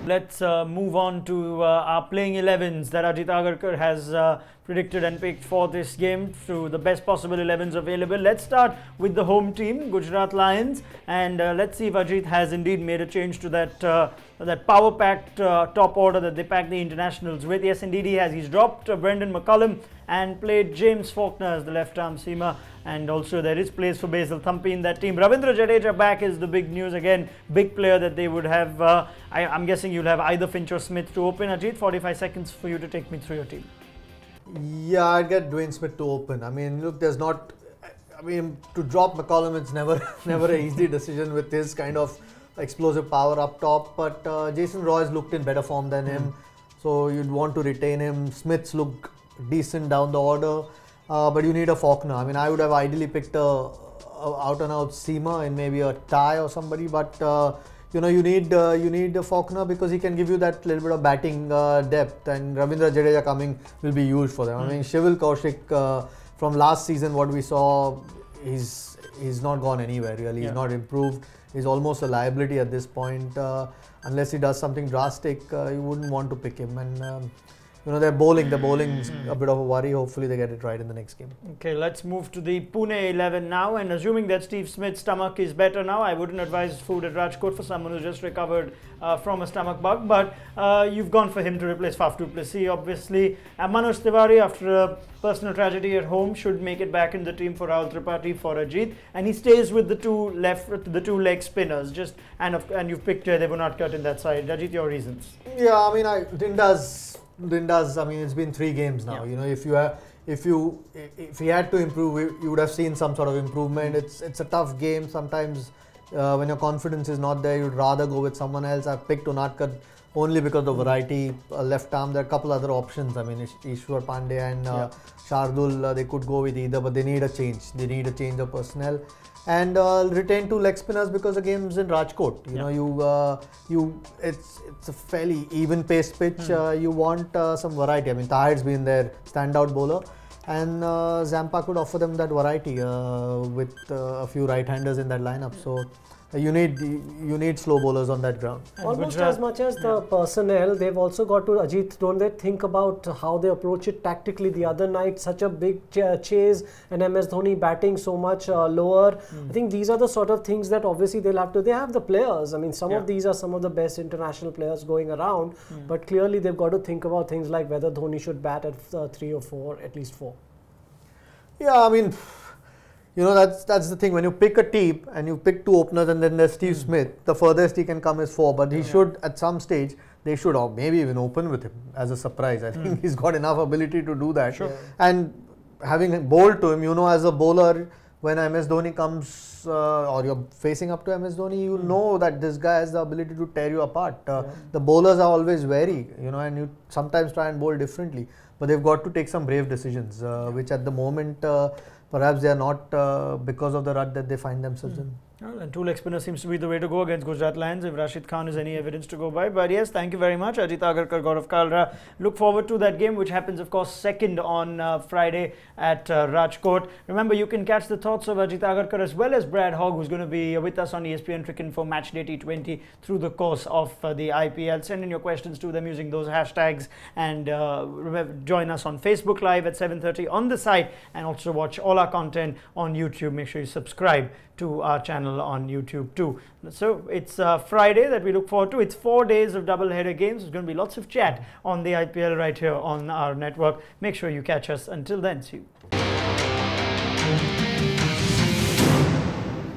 Let's move on to our playing 11s that Ajit Agarkar has predicted and picked for this game through the best possible 11s available. Let's start with the home team, Gujarat Lions, and let's see if Ajit has indeed made a change to that power-packed top order that they packed the internationals with. Yes, indeed he has. He's dropped Brendan McCullum and played James Faulkner as the left-arm seamer, and also there is place for Basil Thampi in that team. Ravindra Jadeja back is the big news again, big player that they would have. I'm guessing you'll have either Finch or Smith to open. Ajit, 45 seconds for you to take me through your team. Yeah, I'd get Dwayne Smith to open. I mean, look, there's not. I mean, to drop McCollum, it's never an easy decision with his kind of explosive power up top. But Jason Roy's looked in better form than him, so you'd want to retain him. Smith's look decent down the order, but you need a Faulkner. I mean, I would have ideally picked a out-and-out seamer in maybe a tie or somebody, but you know, you need a Faulkner because he can give you that little bit of batting depth, and Ravindra Jadeja coming will be huge for them. I mean, Shivil Kaushik from last season, what we saw, he's not gone anywhere really. He's not improved. He's almost a liability at this point. Unless he does something drastic, you wouldn't want to pick him. And you know, their bowling's a bit of a worry. Hopefully they get it right in the next game. Okay, let's move to the Pune 11 now, and assuming that Steve Smith's stomach is better now, I wouldn't advise food at Rajkot for someone who's just recovered from a stomach bug, but you've gone for him to replace Faf du Plessis, obviously. Manoj Tiwari, after a personal tragedy at home, should make it back in the team for Rahul Tripathi for Ajit, and he stays with the two leg spinners. And you've picked Devonatkat in that side. Ajit, your reasons? Yeah, I mean, Dindas, I mean, it's been 3 games now. You know, if he had to improve, you would have seen some sort of improvement. It's a tough game. Sometimes when your confidence is not there, you'd rather go with someone else. I've picked Unadkat only because of variety. Left arm, there are a couple other options. I mean, Ishwar Pandey and Shardul, they could go with either, but they need a change. They need a change of personnel. And retain 2 leg spinners because the game's in Rajkot. You know, it's a fairly even-paced pitch. You want some variety. I mean, Tahir's been their standout bowler, and Zampa could offer them that variety with a few right-handers in that lineup. So you need slow bowlers on that ground. Almost as much as the personnel, they've also got to, Ajit, don't they think about how they approach it tactically? The other night, such a big chase, and MS Dhoni batting so much lower. I think these are the sort of things that obviously they have the players. I mean, some of these are some of the best international players going around, but clearly they've got to think about things like whether Dhoni should bat at 3 or 4, at least 4. Yeah, I mean, you know, that's the thing. When you pick a team and you pick 2 openers and then there's Steve Smith, the furthest he can come is 4. But he should, at some stage, they should maybe even open with him as a surprise. I think he's got enough ability to do that. And having bowled to him, you know, as a bowler, when MS Dhoni comes or you're facing up to MS Dhoni, you know that this guy has the ability to tear you apart. The bowlers are always wary, you know, and you sometimes try and bowl differently. But they've got to take some brave decisions, which at the moment perhaps they are not because of the rut that they find themselves in. Well, and 2 leg spinner seems to be the way to go against Gujarat Lions if Rashid Khan is any evidence to go by. But yes, thank you very much, Ajit Agarkar, Gaurav Kalra. Look forward to that game, which happens, of course, 2nd on Friday at Rajkot. Remember, you can catch the thoughts of Ajit Agarkar as well as Brad Hogg, who's going to be with us on ESPNcricinfo Matchday T20 through the course of the IPL. Send in your questions to them using those hashtags, and remember, join us on Facebook Live at 7:30 on the site, and also watch all our content on YouTube. Make sure you subscribe to our channel on YouTube too. So it's Friday that we look forward to. It's 4 days of double-header games. There's going to be lots of chat on the IPL right here on our network. Make sure you catch us. Until then, see you.